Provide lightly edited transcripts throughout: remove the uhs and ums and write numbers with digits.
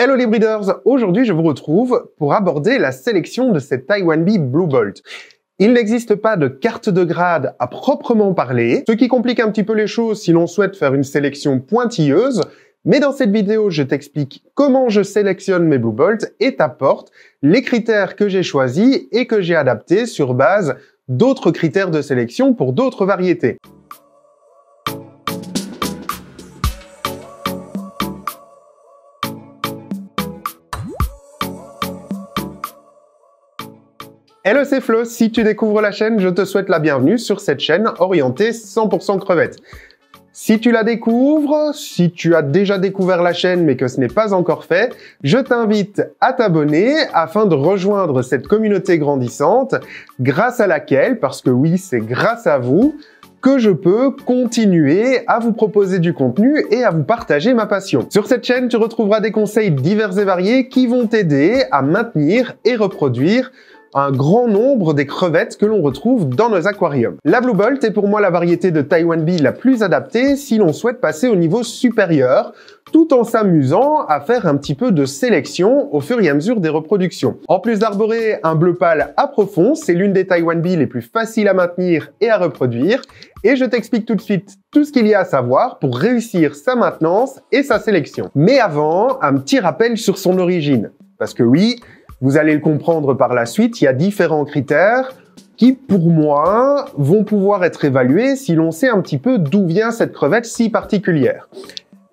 Hello les breeders, aujourd'hui je vous retrouve pour aborder la sélection de cette Taiwan Bee Blue Bolt. Il n'existe pas de carte de grade à proprement parler, ce qui complique un petit peu les choses si l'on souhaite faire une sélection pointilleuse, mais dans cette vidéo je t'explique comment je sélectionne mes Blue Bolt et t'apporte les critères que j'ai choisis et que j'ai adaptés sur base d'autres critères de sélection pour d'autres variétés. Hello, c'est Flo. Si tu découvres la chaîne, je te souhaite la bienvenue sur cette chaîne orientée 100% crevettes. Si tu la découvres, si tu as déjà découvert la chaîne mais que ce n'est pas encore fait, je t'invite à t'abonner afin de rejoindre cette communauté grandissante grâce à laquelle, parce que oui, c'est grâce à vous, que je peux continuer à vous proposer du contenu et à vous partager ma passion. Sur cette chaîne, tu retrouveras des conseils divers et variés qui vont t'aider à maintenir et reproduire un grand nombre des crevettes que l'on retrouve dans nos aquariums. La Blue Bolt est pour moi la variété de Taiwan Bee la plus adaptée si l'on souhaite passer au niveau supérieur, tout en s'amusant à faire un petit peu de sélection au fur et à mesure des reproductions. En plus d'arborer un bleu pâle à profond, c'est l'une des Taiwan Bee les plus faciles à maintenir et à reproduire, et je t'explique tout de suite tout ce qu'il y a à savoir pour réussir sa maintenance et sa sélection. Mais avant, un petit rappel sur son origine, parce que oui, vous allez le comprendre par la suite, il y a différents critères qui, pour moi, vont pouvoir être évalués si l'on sait un petit peu d'où vient cette crevette si particulière.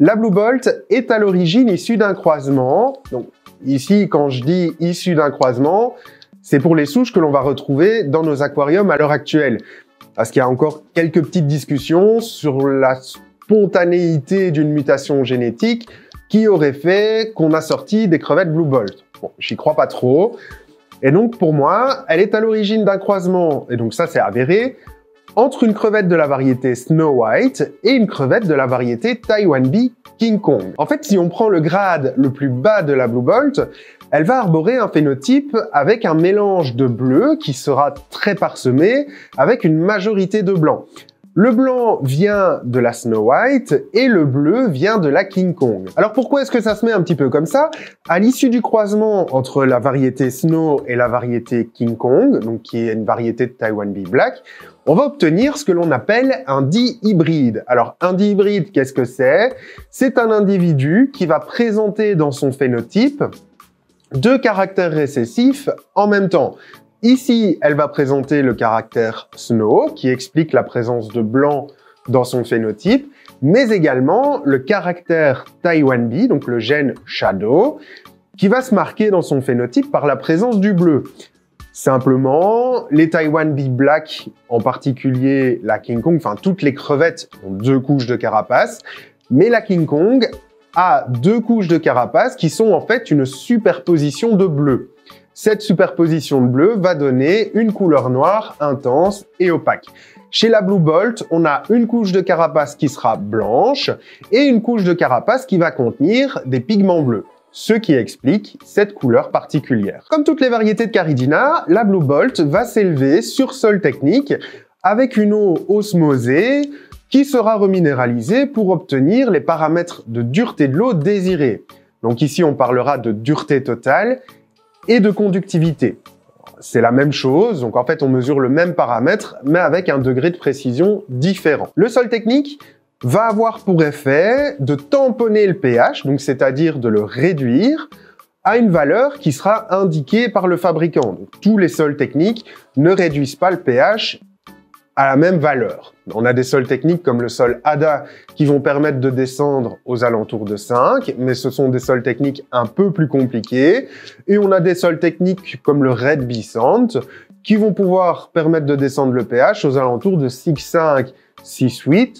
La Blue Bolt est à l'origine issue d'un croisement. Donc ici, quand je dis issue d'un croisement, c'est pour les souches que l'on va retrouver dans nos aquariums à l'heure actuelle. Parce qu'il y a encore quelques petites discussions sur la spontanéité d'une mutation génétique qui aurait fait qu'on a sorti des crevettes Blue Bolt. Bon, j'y crois pas trop. Et donc, pour moi, elle est à l'origine d'un croisement, et donc ça c'est avéré, entre une crevette de la variété Snow White et une crevette de la variété Taiwan Bee King Kong. En fait, si on prend le grade le plus bas de la Blue Bolt, elle va arborer un phénotype avec un mélange de bleu qui sera très parsemé avec une majorité de blanc. Le blanc vient de la Snow White et le bleu vient de la King Kong. Alors pourquoi est-ce que ça se met un petit peu comme ça? À l'issue du croisement entre la variété Snow et la variété King Kong, donc qui est une variété de Taiwan Bee Black, on va obtenir ce que l'on appelle un dihybride. Alors un dihybride, qu'est-ce que c'est? C'est un individu qui va présenter dans son phénotype deux caractères récessifs en même temps. Ici, elle va présenter le caractère Snow, qui explique la présence de blanc dans son phénotype, mais également le caractère Taiwan Bee, donc le gène Shadow, qui va se marquer dans son phénotype par la présence du bleu. Simplement, les Taiwan Bee Black, en particulier la King Kong, enfin toutes les crevettes ont deux couches de carapace, mais la King Kong a deux couches de carapace qui sont en fait une superposition de bleu. Cette superposition de bleu va donner une couleur noire intense et opaque. Chez la Blue Bolt, on a une couche de carapace qui sera blanche et une couche de carapace qui va contenir des pigments bleus, ce qui explique cette couleur particulière. Comme toutes les variétés de Caridina, la Blue Bolt va s'élever sur sol technique avec une eau osmosée qui sera reminéralisée pour obtenir les paramètres de dureté de l'eau désirés. Donc ici, on parlera de dureté totale et de conductivité. C'est la même chose, donc en fait on mesure le même paramètre, mais avec un degré de précision différent. Le sol technique va avoir pour effet de tamponner le pH, donc c'est-à-dire de le réduire, à une valeur qui sera indiquée par le fabricant. Donc, tous les sols techniques ne réduisent pas le pH à la même valeur. On a des sols techniques comme le sol ADA qui vont permettre de descendre aux alentours de 5, mais ce sont des sols techniques un peu plus compliqués. Et on a des sols techniques comme le Red Bee Sand qui vont pouvoir permettre de descendre le pH aux alentours de 6,5, 6,8.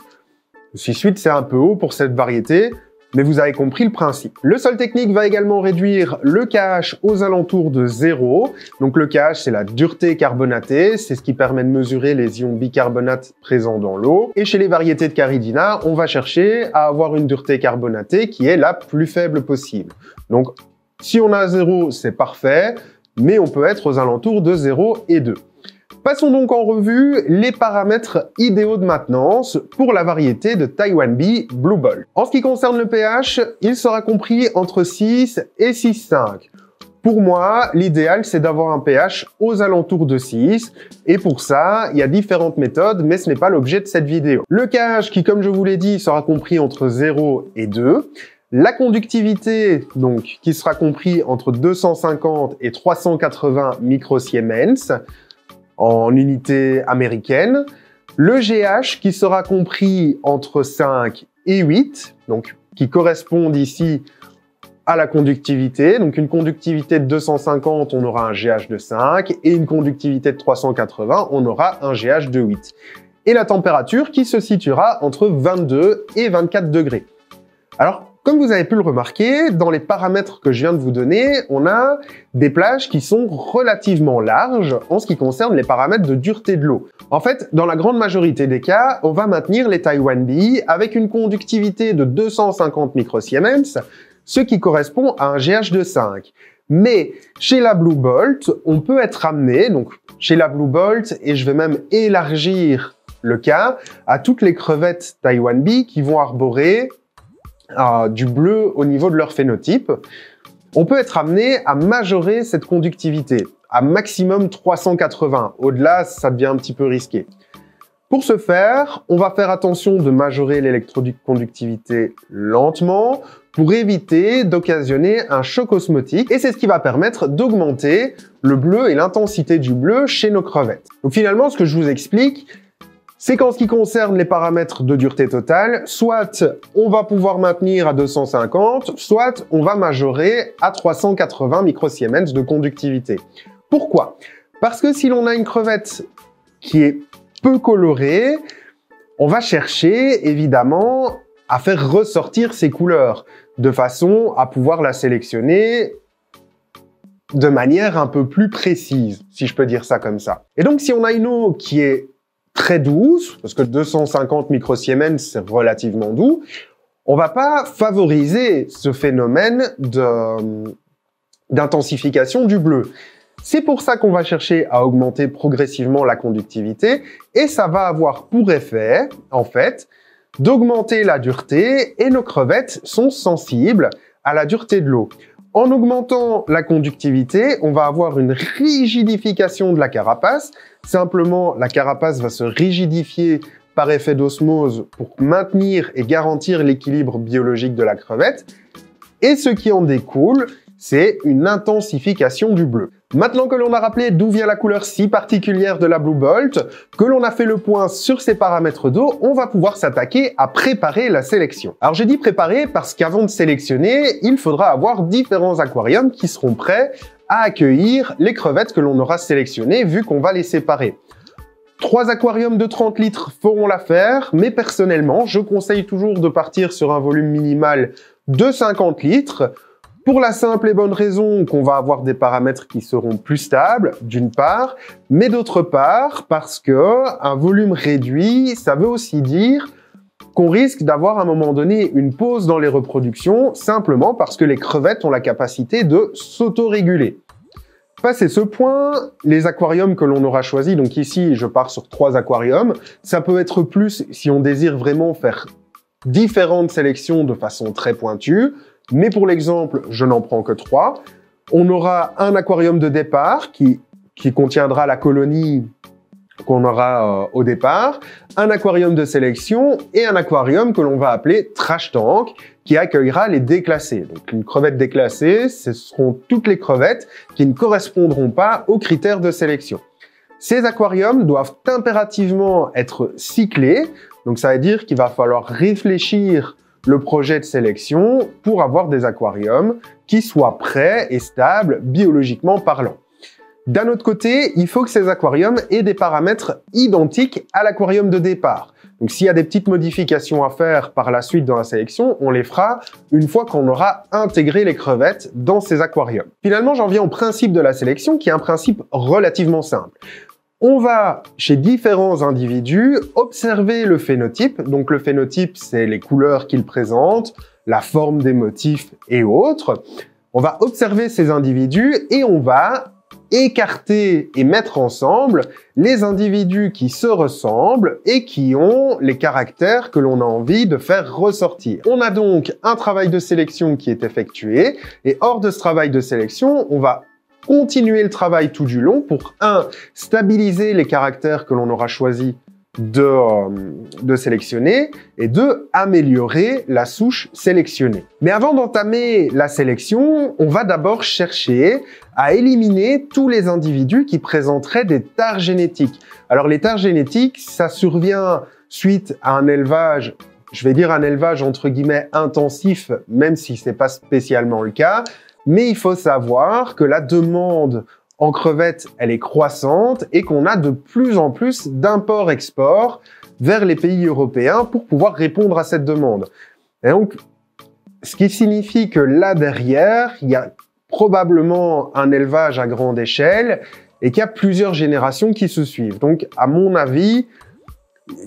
6,8 c'est un peu haut pour cette variété, mais vous avez compris le principe. Le sol technique va également réduire le KH aux alentours de 0. Donc le KH, c'est la dureté carbonatée, c'est ce qui permet de mesurer les ions bicarbonate présents dans l'eau. Et chez les variétés de Caridina, on va chercher à avoir une dureté carbonatée qui est la plus faible possible. Donc si on a 0, c'est parfait, mais on peut être aux alentours de 0 et 2. Passons donc en revue les paramètres idéaux de maintenance pour la variété de Taiwan Bee Blue Bolt. En ce qui concerne le pH, il sera compris entre 6 et 6,5. Pour moi, l'idéal, c'est d'avoir un pH aux alentours de 6. Et pour ça, il y a différentes méthodes, mais ce n'est pas l'objet de cette vidéo. Le KH qui, comme je vous l'ai dit, sera compris entre 0 et 2. La conductivité, donc, qui sera compris entre 250 et 380 microsiemens en unité américaine. Le GH qui sera compris entre 5 et 8, donc qui correspondent ici à la conductivité. Donc une conductivité de 250, on aura un GH de 5, et une conductivité de 380, on aura un GH de 8. Et la température qui se situera entre 22 et 24 degrés. Alors, comme vous avez pu le remarquer, dans les paramètres que je viens de vous donner, on a des plages qui sont relativement larges en ce qui concerne les paramètres de dureté de l'eau. En fait, dans la grande majorité des cas, on va maintenir les Taiwan Bee avec une conductivité de 250 microsiemens, ce qui correspond à un GH de 5. Mais chez la Blue Bolt, on peut être amené, donc chez la Blue Bolt, et je vais même élargir le cas, à toutes les crevettes Taiwan Bee qui vont arborer du bleu au niveau de leur phénotype, on peut être amené à majorer cette conductivité à maximum 380. Au-delà, ça devient un petit peu risqué. Pour ce faire, on va faire attention de majorer l'électroconductivité lentement pour éviter d'occasionner un choc osmotique, et c'est ce qui va permettre d'augmenter le bleu et l'intensité du bleu chez nos crevettes. Donc finalement, ce que je vous explique, c'est qu'en ce qui concerne les paramètres de dureté totale, soit on va pouvoir maintenir à 250, soit on va majorer à 380 microsiemens de conductivité. Pourquoi? Parce que si l'on a une crevette qui est peu colorée, on va chercher évidemment à faire ressortir ses couleurs, de façon à pouvoir la sélectionner de manière un peu plus précise, si je peux dire ça comme ça. Et donc si on a une eau qui est très douce, parce que 250 microsiemens, c'est relativement doux, on va pas favoriser ce phénomène d'intensification du bleu. C'est pour ça qu'on va chercher à augmenter progressivement la conductivité, et ça va avoir pour effet, en fait, d'augmenter la dureté, et nos crevettes sont sensibles à la dureté de l'eau. En augmentant la conductivité, on va avoir une rigidification de la carapace. Simplement, la carapace va se rigidifier par effet d'osmose pour maintenir et garantir l'équilibre biologique de la crevette. Et ce qui en découle, c'est une intensification du bleu. Maintenant que l'on a rappelé d'où vient la couleur si particulière de la Blue Bolt, que l'on a fait le point sur ses paramètres d'eau, on va pouvoir s'attaquer à préparer la sélection. Alors j'ai dit préparer parce qu'avant de sélectionner, il faudra avoir différents aquariums qui seront prêts à accueillir les crevettes que l'on aura sélectionnées vu qu'on va les séparer. 3 aquariums de 30 litres feront l'affaire, mais personnellement, je conseille toujours de partir sur un volume minimal de 50 litres, pour la simple et bonne raison qu'on va avoir des paramètres qui seront plus stables, d'une part, mais d'autre part, parce que un volume réduit, ça veut aussi dire qu'on risque d'avoir à un moment donné une pause dans les reproductions, simplement parce que les crevettes ont la capacité de s'autoréguler. Passé ce point, les aquariums que l'on aura choisis, donc ici je pars sur 3 aquariums, ça peut être plus si on désire vraiment faire différentes sélections de façon très pointue, mais pour l'exemple, je n'en prends que 3. On aura un aquarium de départ qui contiendra la colonie qu'on aura au départ, un aquarium de sélection et un aquarium que l'on va appeler trash tank qui accueillera les déclassés. Donc une crevette déclassée, ce seront toutes les crevettes qui ne correspondront pas aux critères de sélection. Ces aquariums doivent impérativement être cyclés, donc ça veut dire qu'il va falloir réfléchir le projet de sélection pour avoir des aquariums qui soient prêts et stables biologiquement parlant. D'un autre côté, il faut que ces aquariums aient des paramètres identiques à l'aquarium de départ. Donc s'il y a des petites modifications à faire par la suite dans la sélection, on les fera une fois qu'on aura intégré les crevettes dans ces aquariums. Finalement, j'en viens au principe de la sélection qui est un principe relativement simple. On va, chez différents individus, observer le phénotype. Donc le phénotype, c'est les couleurs qu'ils présentent, la forme des motifs et autres. On va observer ces individus et on va écarter et mettre ensemble les individus qui se ressemblent et qui ont les caractères que l'on a envie de faire ressortir. On a donc un travail de sélection qui est effectué et hors de ce travail de sélection, on va continuer le travail tout du long pour stabiliser les caractères que l'on aura choisi de sélectionner et améliorer la souche sélectionnée. Mais avant d'entamer la sélection, on va d'abord chercher à éliminer tous les individus qui présenteraient des tares génétiques. Alors les tares génétiques, ça survient suite à un élevage, je vais dire un élevage entre guillemets intensif, même si c'est pas spécialement le cas, mais il faut savoir que la demande en crevettes, elle est croissante et qu'on a de plus en plus d'import-export vers les pays européens pour pouvoir répondre à cette demande. Et donc, ce qui signifie que là derrière, il y a probablement un élevage à grande échelle et qu'il y a plusieurs générations qui se suivent. Donc, à mon avis,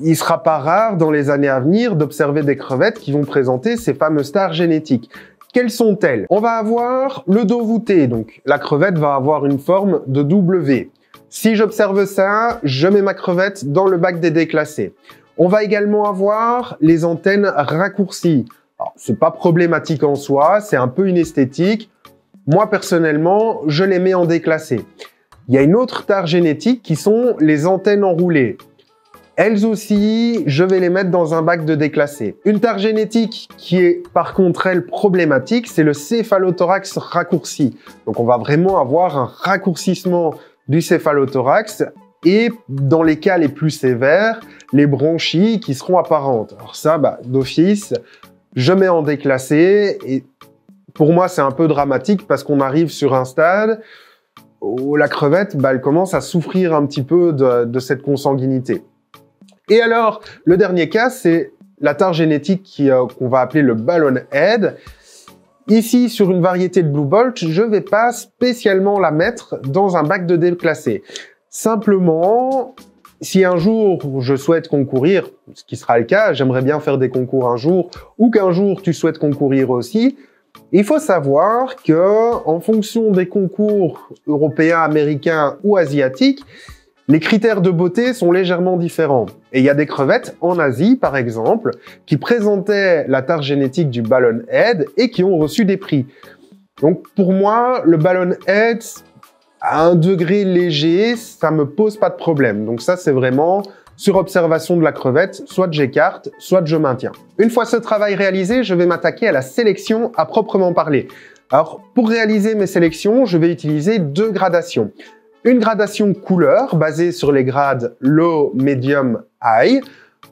il ne sera pas rare dans les années à venir d'observer des crevettes qui vont présenter ces fameuses tares génétiques. Quelles sont-elles? On va avoir le dos voûté, donc la crevette va avoir une forme de W. Si j'observe ça, je mets ma crevette dans le bac des déclassés. On va également avoir les antennes raccourcies. Alors, c'est pas problématique en soi, c'est un peu une esthétique. Moi, personnellement, je les mets en déclassé. Il y a une autre tare génétique qui sont les antennes enroulées. Elles aussi, je vais les mettre dans un bac de déclassé. Une tare génétique qui est par contre, elle, problématique, c'est le céphalothorax raccourci. Donc on va vraiment avoir un raccourcissement du céphalothorax et dans les cas les plus sévères, les bronchies qui seront apparentes. Alors ça, d'office, je mets en déclassé et pour moi, c'est un peu dramatique parce qu'on arrive sur un stade où la crevette, elle commence à souffrir un petit peu de cette consanguinité. Et alors, le dernier cas, c'est la tare génétique qu'on va appeler le ballon head. Ici, sur une variété de Blue Bolt, je ne vais pas spécialement la mettre dans un bac de déclassé. Simplement, si un jour je souhaite concourir, ce qui sera le cas, j'aimerais bien faire des concours un jour, ou qu'un jour tu souhaites concourir aussi, il faut savoir que, en fonction des concours européens, américains ou asiatiques, les critères de beauté sont légèrement différents. Et il y a des crevettes en Asie, par exemple, qui présentaient la tare génétique du ballon head et qui ont reçu des prix. Donc pour moi, le ballon head, à un degré léger, ça me pose pas de problème. Donc ça, c'est vraiment sur observation de la crevette, soit j'écarte, soit je maintiens. Une fois ce travail réalisé, je vais m'attaquer à la sélection à proprement parler. Alors, pour réaliser mes sélections, je vais utiliser deux gradations. Une gradation couleur basée sur les grades low, medium, high,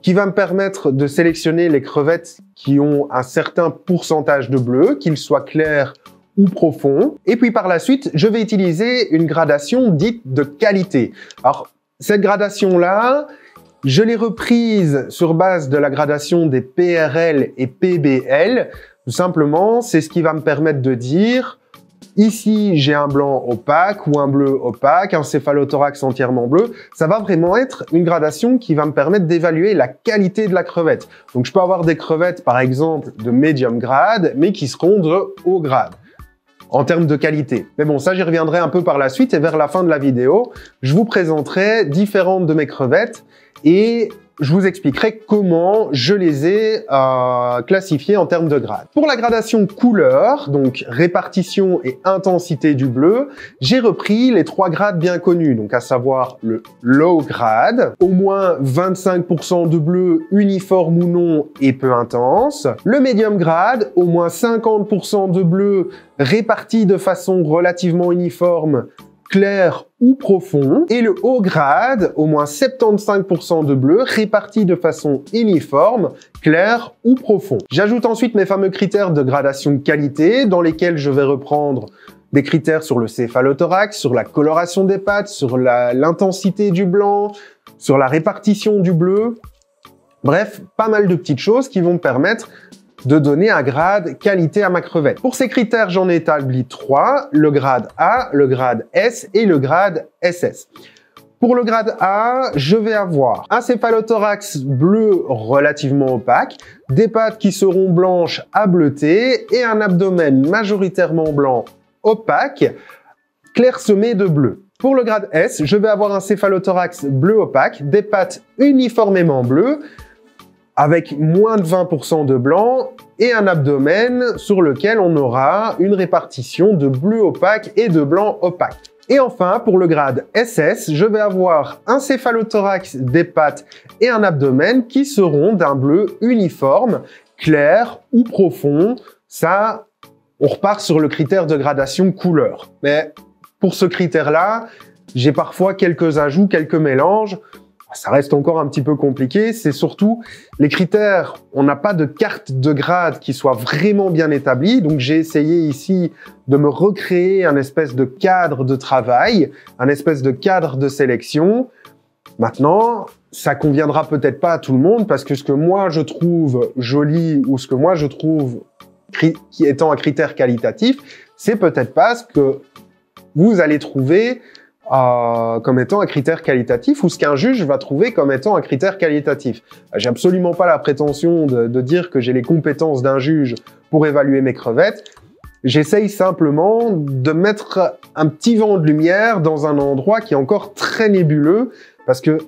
qui va me permettre de sélectionner les crevettes qui ont un certain pourcentage de bleu, qu'ils soient clairs ou profonds. Et puis par la suite, je vais utiliser une gradation dite de qualité. Alors, cette gradation-là, je l'ai reprise sur base de la gradation des PRL et PBL. Tout simplement, c'est ce qui va me permettre de dire ici, j'ai un blanc opaque ou un bleu opaque, un céphalothorax entièrement bleu. Ça va vraiment être une gradation qui va me permettre d'évaluer la qualité de la crevette. Donc, je peux avoir des crevettes, par exemple, de medium grade, mais qui seront de haut grade en termes de qualité. Mais bon, ça, j'y reviendrai un peu par la suite et vers la fin de la vidéo, je vous présenterai différentes de mes crevettes et je vous expliquerai comment je les ai classifiées en termes de grade. Pour la gradation couleur, donc répartition et intensité du bleu, j'ai repris les trois grades bien connus, donc à savoir le low grade, au moins 25% de bleu uniforme ou non et peu intense, le medium grade, au moins 50% de bleu réparti de façon relativement uniforme, clair ou profond, et le haut grade, au moins 75% de bleu, réparti de façon uniforme, clair ou profond. J'ajoute ensuite mes fameux critères de gradation de qualité, dans lesquels je vais reprendre des critères sur le céphalothorax, sur la coloration des pattes, sur l'intensité du blanc, sur la répartition du bleu. Bref, pas mal de petites choses qui vont me permettre de donner un grade qualité à ma crevette. Pour ces critères, j'en ai établi 3, le grade A, le grade S et le grade SS. Pour le grade A, je vais avoir un céphalothorax bleu relativement opaque, des pattes qui seront blanches à bleutées et un abdomen majoritairement blanc opaque, clairsemé de bleu. Pour le grade S, je vais avoir un céphalothorax bleu opaque, des pattes uniformément bleues, avec moins de 20% de blanc, et un abdomen sur lequel on aura une répartition de bleu opaque et de blanc opaque. Et enfin, pour le grade SS, je vais avoir un céphalothorax, des pattes et un abdomen qui seront d'un bleu uniforme, clair ou profond. Ça, on repart sur le critère de gradation couleur. Mais pour ce critère-là, j'ai parfois quelques ajouts, quelques mélanges. Ça reste encore un petit peu compliqué. C'est surtout les critères. On n'a pas de carte de grade qui soit vraiment bien établie. Donc, j'ai essayé ici de me recréer un espèce de cadre de travail, un espèce de cadre de sélection. Maintenant, ça conviendra peut-être pas à tout le monde parce que ce que moi je trouve joli ou ce que moi je trouve qui étant un critère qualitatif, c'est peut-être pas ce que vous allez trouver comme étant un critère qualitatif ou ce qu'un juge va trouver comme étant un critère qualitatif. J'ai absolument pas la prétention de dire que j'ai les compétences d'un juge pour évaluer mes crevettes. J'essaye simplement de mettre un petit vent de lumière dans un endroit qui est encore très nébuleux parce que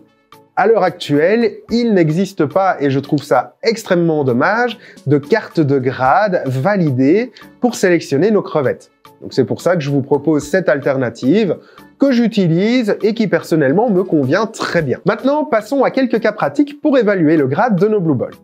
à l'heure actuelle, il n'existe pas, et je trouve ça extrêmement dommage, de carte de grade validée pour sélectionner nos crevettes. Donc c'est pour ça que je vous propose cette alternative que j'utilise et qui personnellement me convient très bien. Maintenant, passons à quelques cas pratiques pour évaluer le grade de nos Blue Balls.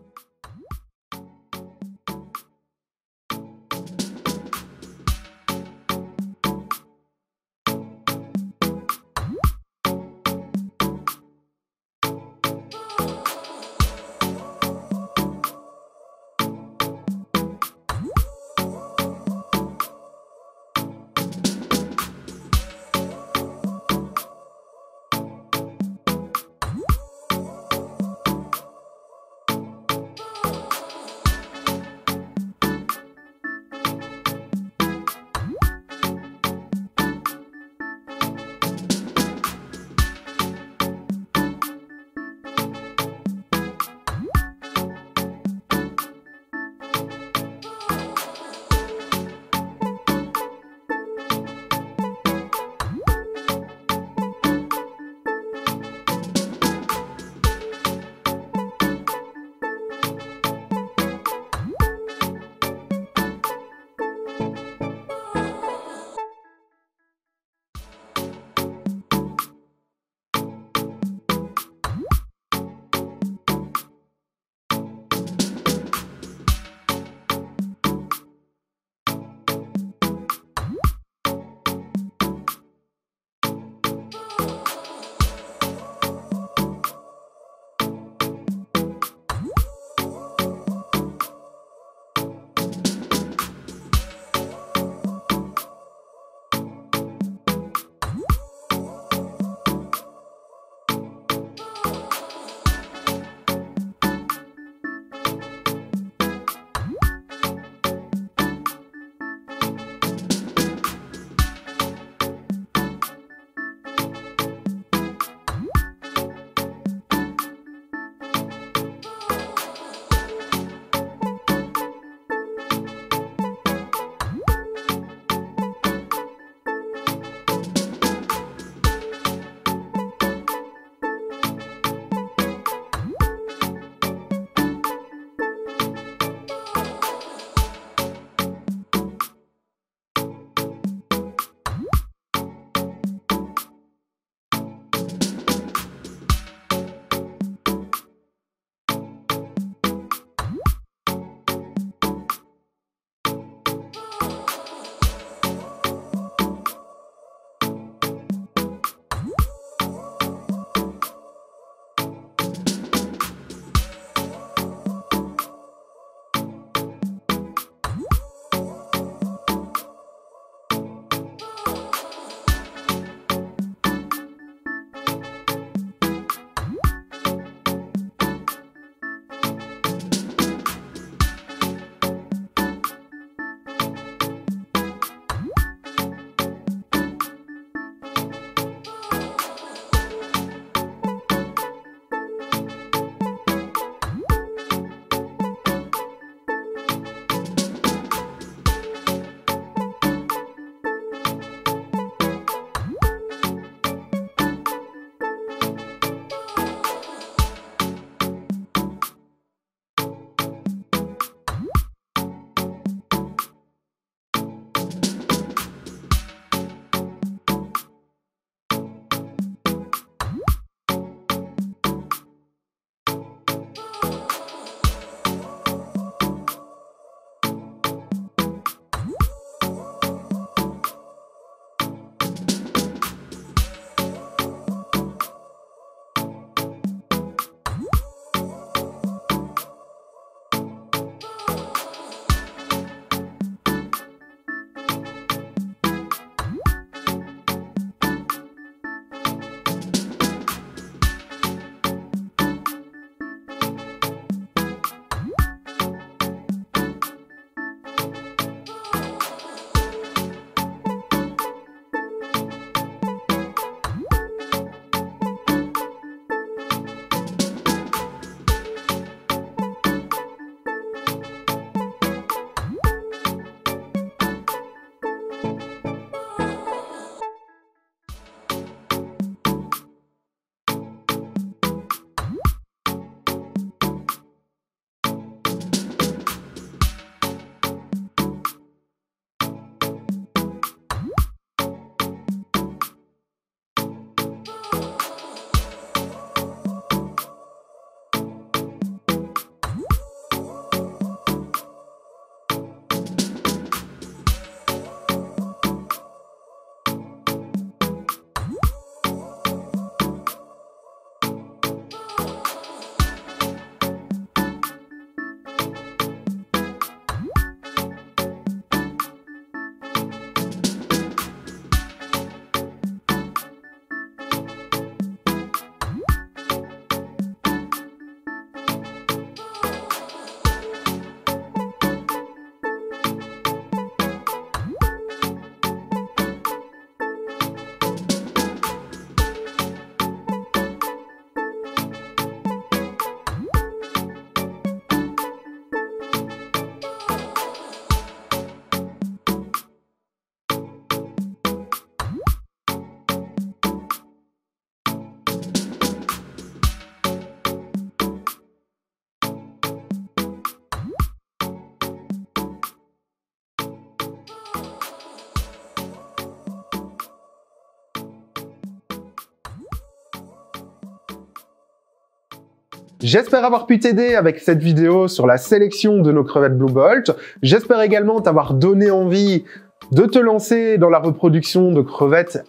J'espère avoir pu t'aider avec cette vidéo sur la sélection de nos crevettes Blue Bolt. J'espère également t'avoir donné envie de te lancer dans la reproduction de crevettes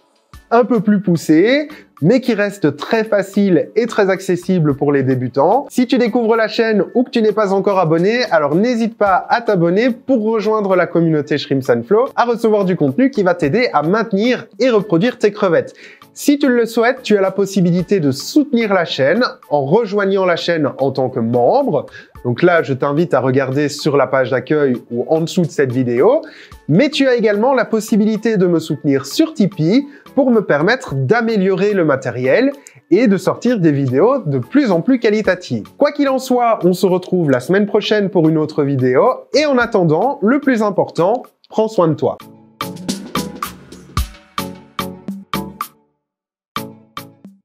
un peu plus poussées, mais qui restent très faciles et très accessibles pour les débutants. Si tu découvres la chaîne ou que tu n'es pas encore abonné, alors n'hésite pas à t'abonner pour rejoindre la communauté Shrimps and Flow, à recevoir du contenu qui va t'aider à maintenir et reproduire tes crevettes. Si tu le souhaites, tu as la possibilité de soutenir la chaîne en rejoignant la chaîne en tant que membre. Donc là, je t'invite à regarder sur la page d'accueil ou en dessous de cette vidéo. Mais tu as également la possibilité de me soutenir sur Tipeee pour me permettre d'améliorer le matériel et de sortir des vidéos de plus en plus qualitatives. Quoi qu'il en soit, on se retrouve la semaine prochaine pour une autre vidéo. Et en attendant, le plus important, prends soin de toi.